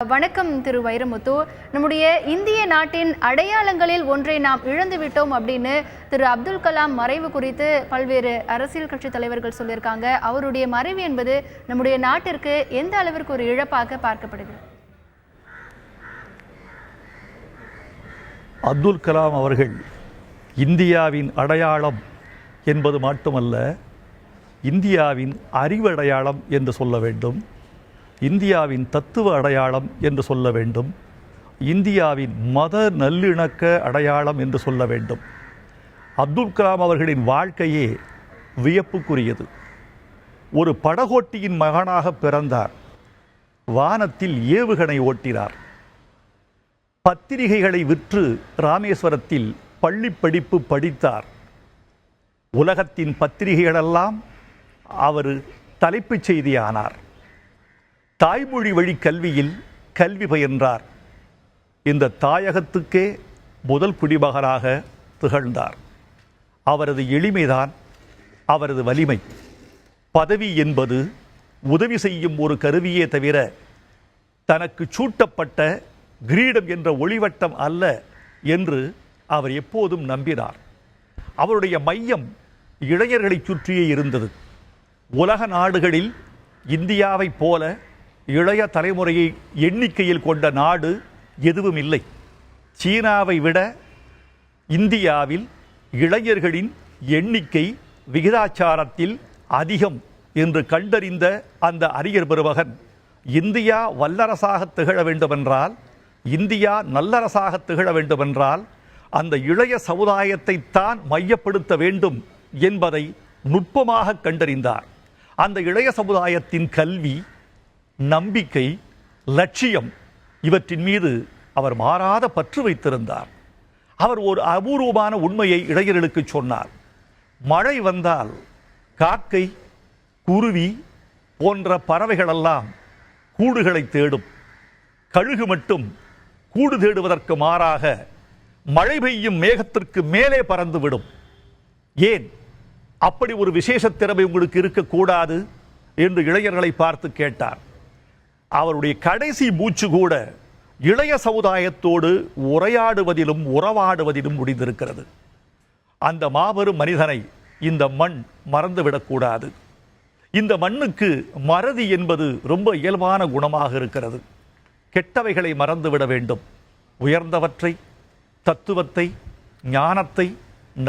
வணக்கம் திரு வைரமுத்து. நம்முடைய இந்திய நாட்டின் அடையாளங்களில் ஒன்றை நாம் இழந்துவிட்டோம் அப்படின்னு திரு அப்துல் கலாம் மறைவு குறித்து பல்வேறு அரசியல் கட்சி தலைவர்கள் சொல்லியிருக்காங்க. அவருடைய மறைவு என்பது நம்முடைய நாட்டிற்கு எந்த அளவிற்கு ஒரு இழப்பாக பார்க்கப்படுகிறது? அப்துல் கலாம் அவர்கள் இந்தியாவின் அடையாளம் என்பது மட்டுமல்ல, இந்தியாவின் அறிவு அடையாளம் என்று சொல்ல வேண்டும், இந்தியாவின் தத்துவ அடையாளம் என்று சொல்ல வேண்டும், இந்தியாவின் மத நல்லிணக்க அடையாளம் என்று சொல்ல வேண்டும். அப்துல் கலாம் அவர்களின் வாழ்க்கையே வியப்புக்குரியது. ஒரு படகோட்டியின் மகனாக பிறந்தார். வானத்தில் ஏவுகணை ஓட்டினார். பத்திரிகைகளை விற்று ராமேஸ்வரத்தில் பள்ளி படிப்பு படித்தார். உலகத்தின் பத்திரிகைகளெல்லாம் அவர் தலைப்புச் செய்தியானார். தாய்மொழி வழி கல்வியில் கல்வி பயின்றார். இந்த தாயகத்துக்கே முதல் குடிமகனாக திகழ்ந்தார். அவரது எளிமைதான் அவரது வலிமை. பதவி என்பது உதவி செய்யும் ஒரு கருவியே தவிர தனக்கு சூட்டப்பட்ட கிரீடம் என்ற ஒளிவட்டம் அல்ல என்று அவர் எப்போதும் நம்பினார். அவருடைய மையம் இளைஞர்களை சுற்றியே இருந்தது. உலக நாடுகளில் இந்தியாவைப் போல இளைய தலைமுறையை எண்ணிக்கையில் கொண்ட நாடு எதுவும் இல்லை. சீனாவை விட இந்தியாவில் இளைஞர்களின் எண்ணிக்கை விகிதாச்சாரத்தில் அதிகம் என்று கண்டறிந்த அந்த அறிஞர் பெருமகன், இந்தியா வல்லரசாக திகழ வேண்டுமென்றால், இந்தியா நல்லரசாக திகழ வேண்டுமென்றால் அந்த இளைய சமுதாயத்தை தான் மையப்படுத்த வேண்டும் என்பதை நுட்பமாக கண்டறிந்தார். அந்த இளைய சமுதாயத்தின் கல்வி, நம்பிக்கை, லட்சியம் இவற்றின் மீது அவர் மாறாத பற்று வைத்திருந்தார். அவர் ஒரு அபூர்வமான உண்மையை இளைஞர்களுக்கு சொன்னார். மழை வந்தால் காக்கை, குருவி போன்ற பறவைகளெல்லாம் கூடுகளை தேடும். கழுகு மட்டும் கூடு தேடுவதற்கு மாறாக மழை பெய்யும் மேகத்திற்கு மேலே பறந்துவிடும். ஏன் அப்படி ஒரு விசேஷ திறமை உங்களுக்கு இருக்கக்கூடாது என்று இளைஞர்களை பார்த்து கேட்டார். அவருடைய கடைசி மூச்சு கூட இளைய சமுதாயத்தோடு உரையாடுவதிலும் உறவாடுவதிலும் முடிந்திருக்கிறது. அந்த மாபெரும் மனிதனை இந்த மண் மறந்துவிடக்கூடாது. இந்த மண்ணுக்கு மறதி என்பது ரொம்ப இயல்பான குணமாக இருக்கிறது. கெட்டவைகளை மறந்துவிட வேண்டும். உயர்ந்தவற்றை, தத்துவத்தை, ஞானத்தை,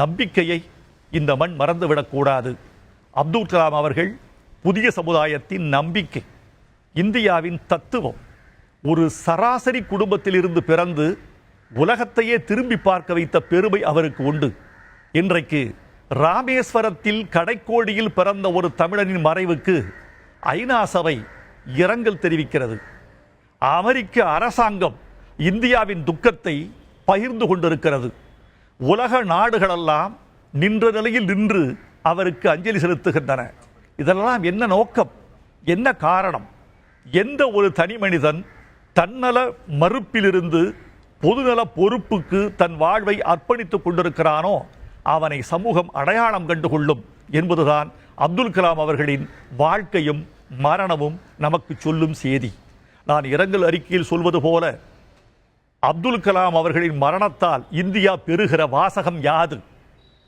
நம்பிக்கையை இந்த மண் மறந்துவிடக்கூடாது. அப்துல் கலாம் அவர்கள் புதிய சமுதாயத்தின் நம்பிக்கை, இந்தியாவின் தத்துவம். ஒரு சராசரி குடும்பத்தில் இருந்து பிறந்து உலகத்தையே திரும்பி பார்க்க வைத்த பெருமை அவருக்கு உண்டு. இன்றைக்கு ராமேஸ்வரத்தில் கடைக்கோடியில் பிறந்த ஒரு தமிழனின் மறைவுக்கு ஐநா சபை இரங்கல் தெரிவிக்கிறது. அமெரிக்க அரசாங்கம் இந்தியாவின் துக்கத்தை பகிர்ந்து கொண்டிருக்கிறது. உலக நாடுகளெல்லாம் நின்ற நிலையில் நின்று அவருக்கு அஞ்சலி செலுத்துகின்றன. இதெல்லாம் என்ன நோக்கம், என்ன காரணம்? எந்த ஒரு தனி மனிதன் தன்னல மறுப்பிலிருந்து பொதுநல பொறுப்புக்கு தன் வாழ்வை அர்ப்பணித்துக் கொண்டிருக்கிறானோ அவனை சமூகம் அடையாளம் கண்டுகொள்ளும் என்பதுதான் அப்துல் கலாம் அவர்களின் வாழ்க்கையும் மரணமும் நமக்கு சொல்லும் செய்தி. நான் இரங்கல் அறிக்கையில் சொல்வது போல, அப்துல் கலாம் அவர்களின் மரணத்தால் இந்தியா பெறுகிற வாசகம் யாது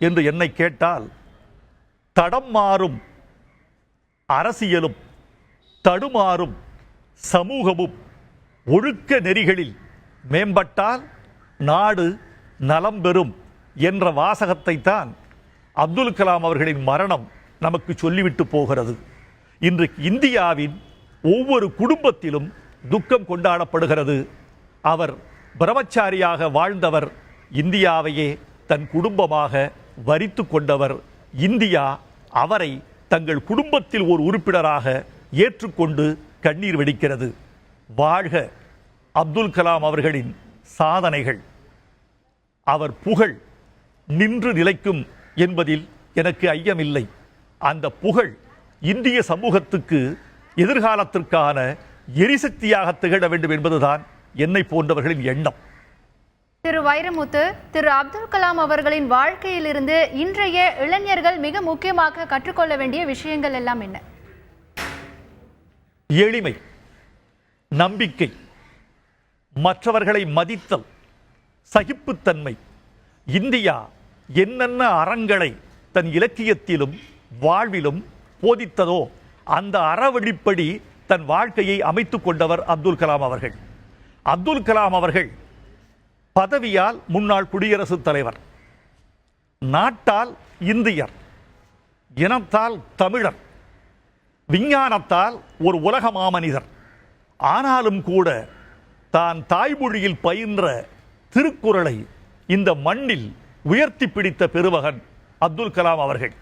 என்று என்னை கேட்டால், தடம் மாறும் அரசியலும் தடுமாறும் சமூகமும் ஒழுக்க நெறிகளில் மேம்பட்டால் நாடு நலம் பெறும் என்ற வாசகத்தை தான் அப்துல் கலாம் அவர்களின் மரணம் நமக்கு சொல்லிவிட்டு போகிறது. இன்றைக்கு இந்தியாவின் ஒவ்வொரு குடும்பத்திலும் துக்கம் கொண்டாடப்படுகிறது. அவர் பிரம்மச்சாரியாக வாழ்ந்தவர், இந்தியாவையே தன் குடும்பமாக வரித்து கொண்டவர். இந்தியா அவரை தங்கள் குடும்பத்தில் ஒரு உறுப்பினராக ஏற்றுக்கொண்டு கண்ணீர் வெடிக்கிறது. வாழ்க அப்துல் கலாம் அவர்களின் சாதனைகள். அவர் புகழ் நின்று நிலைக்கும் என்பதில் எனக்கு ஐயமில்லை. அந்த புகழ் இந்திய சமூகத்துக்கு எதிர்காலத்திற்கான எரிசக்தியாக திகழ வேண்டும் என்பதுதான் என்னை போன்றவர்களின் எண்ணம். திரு வைரமுத்து, திரு அப்துல் கலாம் அவர்களின் வாழ்க்கையிலிருந்து இன்றைய இளைஞர்கள் மிக முக்கியமாக கற்றுக்கொள்ள வேண்டிய விஷயங்கள் எல்லாம் என்ன? எளிமை, நம்பிக்கை, மற்றவர்களை மதித்தல், சகிப்புத்தன்மை. இந்தியா என்னென்ன அறங்களை தன் இலக்கியத்திலும் வாழ்விலும் போதித்ததோ அந்த அறவழிப்படி தன் வாழ்க்கையை அமைத்துக் கொண்டவர் அப்துல் கலாம் அவர்கள். அப்துல் கலாம் அவர்கள் பதவியால் முன்னாள் குடியரசுத் தலைவர், நாட்டால் இந்தியர், இனத்தால் தமிழர், விஞ்ஞானத்தால் ஒரு உலக மாமனிதர். ஆனாலும் கூட தான் தாய்மொழியில் பயின்ற திருக்குறளை இந்த மண்ணில் உயர்த்தி பிடித்த பெருமகன் அப்துல் கலாம் அவர்கள்.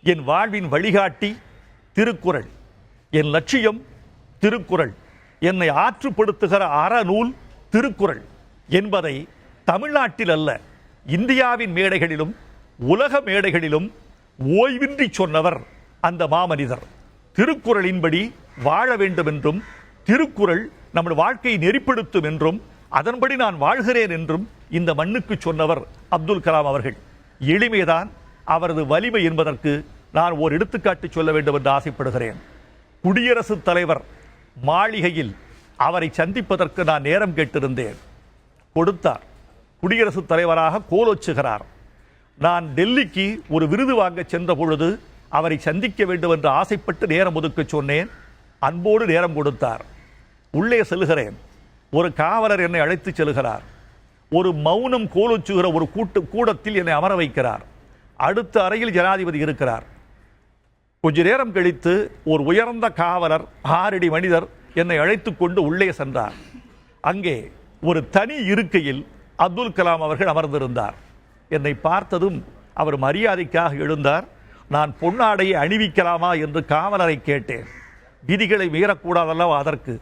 என் வாழ்வின் வழிகாட்டி திருக்குறள், என் லட்சியம் திருக்குறள், என்னை ஆற்றுப்படுத்துகிற அறநூல் திருக்குறள் என்பதை தமிழ்நாட்டில் அல்ல, இந்தியாவின் மேடைகளிலும் உலக மேடைகளிலும் ஓய்வின்றி சொன்னவர் அந்த மாமனிதர். திருக்குறளின்படி வாழ வேண்டும் என்றும், திருக்குறள் நமது வாழ்க்கையை நெறிப்படுத்தும் என்றும், அதன்படி நான் வாழ்கிறேன் என்றும் இந்த மண்ணுக்கு சொன்னவர் அப்துல் கலாம் அவர்கள். எளிமைதான் அவரது வலிமை என்பதற்கு நான் ஒரு எடுத்துக்காட்டு சொல்ல வேண்டும் என்று ஆசைப்படுகிறேன். குடியரசுத் தலைவர் மாளிகையில் அவரை சந்திப்பதற்கு நான் நேரம் கேட்டிருந்தேன், கொடுத்தார். குடியரசுத் தலைவராக கோலோச்சுகிறார். நான் டெல்லிக்கு ஒரு விருது வாங்க சென்ற பொழுது அவரை சந்திக்க வேண்டும் என்று ஆசைப்பட்டு நேரம் ஒதுக்க சொன்னேன். அன்போடு நேரம் கொடுத்தார். உள்ளே செல்கிறேன். ஒரு காவலர் என்னை அழைத்து செல்கிறார். ஒரு மௌனம் கோலோச்சுகிற ஒரு கூடத்தில் என்னை அமர வைக்கிறார். அடுத்த அறையில் ஜனாதிபதி இருக்கிறார். கொஞ்ச நேரம் கழித்து ஒரு உயர்ந்த காவலர், 6 அடி மனிதர் என்னை அழைத்து கொண்டு உள்ளே சென்றார். அங்கே ஒரு தனி இருக்கையில் அப்துல் கலாம் அவர்கள் அமர்ந்திருந்தார். என்னை பார்த்ததும் அவர் மரியாதைக்காக எழுந்தார். நான் பொன்னாடையை அணிவிக்கலாமா என்று காவலரை கேட்டேன். விதிகளை மீறக்கூடாதல்லவா அதற்கு.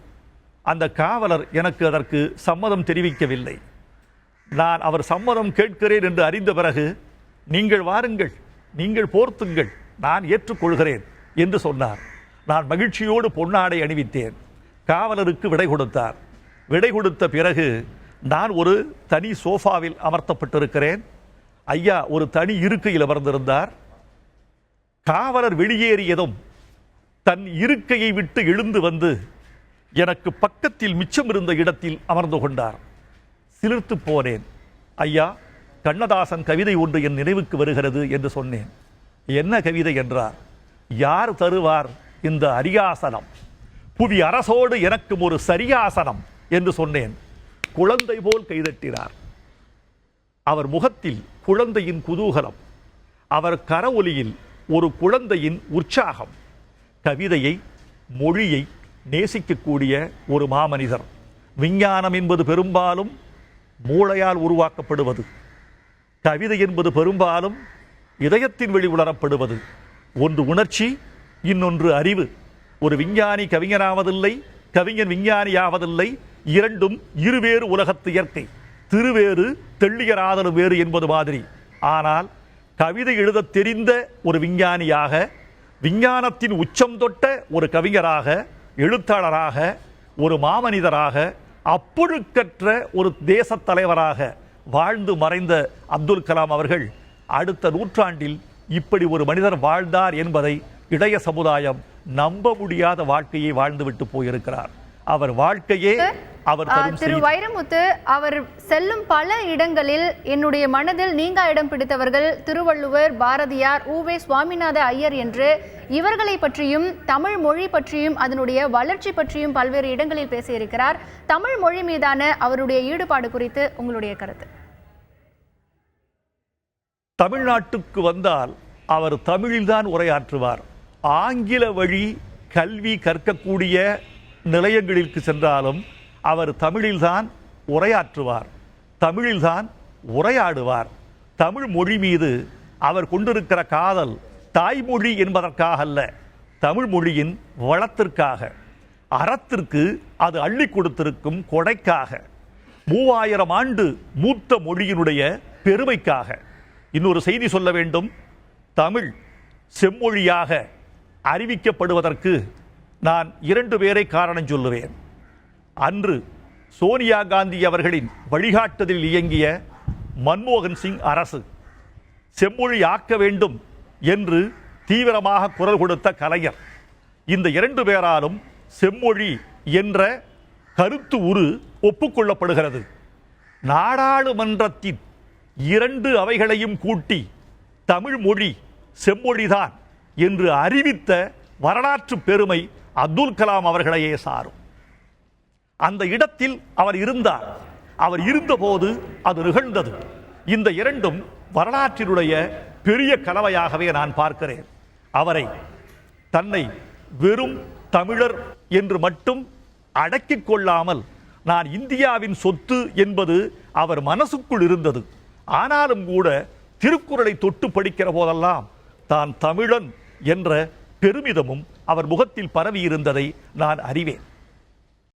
அந்த காவலர் எனக்கு அதற்கு சம்மதம் தெரிவிக்கவில்லை. நான் அவர் சம்மதம் கேட்கிறேன் என்று அறிந்த பிறகு, நீங்கள் வாருங்கள், நீங்கள் போர்த்துங்கள், நான் ஏற்றுக்கொள்கிறேன் என்று சொன்னார். நான் மகிழ்ச்சியோடு பொன்னாடை அணிவித்தேன். காவலருக்கு விடை கொடுத்தார். விடை கொடுத்த பிறகு நான் ஒரு தனி சோஃபாவில் அமர்த்தப்பட்டிருக்கிறேன். ஐயா ஒரு தனி இருக்கையில் அமர்ந்திருந்தார். காவலர் வெளியேறியதும் தன் இருக்கையை விட்டு எழுந்து வந்து எனக்கு பக்கத்தில் மிச்சம் இருந்த இடத்தில் அமர்ந்து கொண்டார். சிலிர்த்து போனேன். ஐயா, கண்ணதாசன் கவிதை ஒன்று என் நினைவுக்கு வருகிறது என்று சொன்னேன். என்ன கவிதை என்றார். யார் தருவார் இந்த அரியாசனம், புவி அரசோடு எனக்கும் ஒரு சரியாசனம் என்று சொன்னேன். குழந்தை போல் கைதட்டினார். அவர் முகத்தில் குழந்தையின் குதூகலம், அவர் கரவொலியில் ஒரு குழந்தையின் உற்சாகம். கவிதையை, மொழியை நேசிக்கக்கூடிய ஒரு மாமனிதர். விஞ்ஞானம் என்பது பெரும்பாலும் மூளையால் உருவாக்கப்படுவது, கவிதை என்பது பெரும்பாலும் இதயத்தின் வழி உணரப்படுவது. ஒன்று உணர்ச்சி, இன்னொன்று அறிவு. ஒரு விஞ்ஞானி கவிஞனாவதில்லை, கவிஞன் விஞ்ஞானியாவதில்லை. இரண்டும் இருவேறு உலகத்து இயற்கை. திருவேறு தெள்ளியராதலும் வேறு என்பது மாதிரி. ஆனால் கவிதை எழுத தெரிந்த ஒரு விஞ்ஞானியாக, விஞ்ஞானத்தின் உச்சம் தொட்ட ஒரு கவிஞராக, எழுத்தாளராக, ஒரு மாமனிதராக, அப்பொழுக்கற்ற ஒரு தேசத் தலைவராக வாழ்ந்து மறைந்த அப்துல் கலாம் அவர்கள் அடுத்த நூற்றாண்டில் இப்படி ஒரு மனிதர் வாழ்ந்தார் என்பதை இளைய சமுதாயம் நம்ப முடியாத வாழ்க்கையை வாழ்ந்துவிட்டு போயிருக்கிறார். அவர் வாழ்க்கையே அவர் திரு வைரமுத்து, அவர் செல்லும் பல இடங்களில் என்னுடைய மனதில் நீங்கா இடம் பிடித்தவர்கள் திருவள்ளுவர், பாரதியார், உவே சுவாமிநாத ஐயர் என்று இவர்களை பற்றியும் தமிழ் மொழி பற்றியும் அதனுடைய வளர்ச்சி பற்றியும் பல்வேறு இடங்களில் பேசியிருக்கிறார். தமிழ் மொழி மீதான அவருடைய ஈடுபாடு குறித்து உங்களுடைய கருத்து? தமிழ்நாட்டுக்கு வந்தால் அவர் தமிழில்தான் உரையாற்றுவார். ஆங்கில வழி கல்வி கற்கக்கூடிய நிலையங்களுக்கு சென்றாலும் அவர் தமிழில்தான் உரையாற்றுவார், தமிழில்தான் உரையாடுவார். தமிழ் மொழி மீது அவர் கொண்டிருக்கிற காதல் தாய்மொழி என்பதற்காக அல்ல, தமிழ் மொழியின் வளத்திற்காக, அறத்திற்கு அது அள்ளி கொடுத்திருக்கும் கொடைக்காக, 3000 ஆண்டு மூத்த மொழியினுடைய பெருமைக்காக. இன்னொரு செய்தி சொல்ல வேண்டும். தமிழ் செம்மொழியாக அறிவிக்கப்படுவதற்கு நான் 2 பேரை காரணம் சொல்லுவேன். அன்று சோனியா காந்தி அவர்களின் வழிகாட்டுதலில் இயங்கிய மன்மோகன் சிங் அரசு செம்மொழி ஆக்க வேண்டும் என்று தீவிரமாக குரல் கொடுத்த கலைஞர். இந்த 2 பேராலும் செம்மொழி என்ற கருத்து உரு ஒப்புக்கொள்ளப்படுகிறது. நாடாளுமன்றத்தின் 2 அவைகளையும் கூட்டி தமிழ் மொழி செம்மொழிதான் என்று அறிவித்த வரலாற்று பெருமை அப்துல் கலாம் அவர்களையே சாரும். அந்த இடத்தில் அவர் இருந்தார். அவர் இருந்தபோது அது நிகழ்ந்தது. இந்த இரண்டும் வரலாற்றினுடைய பெரிய கலவையாகவே நான் பார்க்கிறேன். அவரை தன்னை வெறும் தமிழர் என்று மட்டும் அடக்கிக் கொள்ளாமல் நான் இந்தியாவின் சொத்து என்பது அவர் மனசுக்குள் இருந்தது. ஆனாலும் கூட திருக்குறளை தொட்டு படிக்கிற போதெல்லாம் தான் தமிழன் என்ற பெருமிதமும் அவர் முகத்தில் பரவி இருந்ததை நான் அறிவேன்.